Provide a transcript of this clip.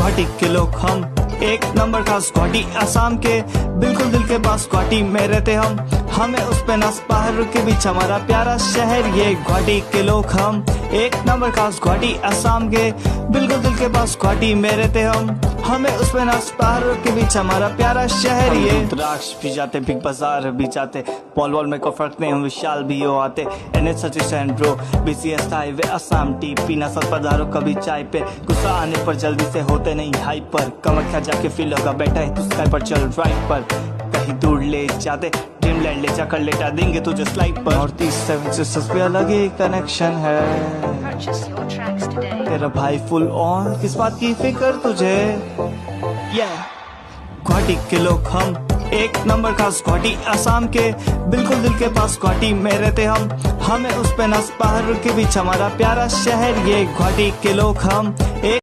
गुवाहाटी के लोग हम एक नंबर का गुवाहाटी असम के, बिल्कुल दिल के पास गुवाहाटी में रहते हम। हमें उस पे नस पहाड़ के बीच हमारा प्यारा शहर, ये गुवाहाटी के लोग हम एक नंबर का गुवाहाटी असम के, बिल्कुल दिल के पास गुवाहाटी में रहते हम। हमें उस पे नस पहाड़ के बीच हमारा प्यारा शहर, ये द्राक्ष भी जाते, बिग बाजार भी जाते, पॉल वॉल में कोई फर्क नहीं, हम विशाल भी हो आते। NH Sachin bro BCS highway Assam T पीना सब पधारो कभी चाय पे, गुस्सा आने पर जल्दी से होते नहीं हाइपर, कमर जाके फील होगा बैठा है तू स्काई पर, चल राइट पर कहीं दूर ले जाते, ड्रीमलैंड ले जाकर लेटा देंगे तुझे स्लाइड पर। नॉर्थ ईस्ट 7 सिस्टर्स पे अलग ही कनेक्शन है, तेरा भाई फुल ऑन, किस बात की फिक्र तुझे। गुवाहाटी के लोग हम एक नंबर का गुवाहाटी असम के, बिल्कुल दिल के पास गुवाहाटी में रहते हम। हमें उस पे नस पहाड़ के बीच हमारा प्यारा शहर, ये गुवाहाटी के लोग हम एक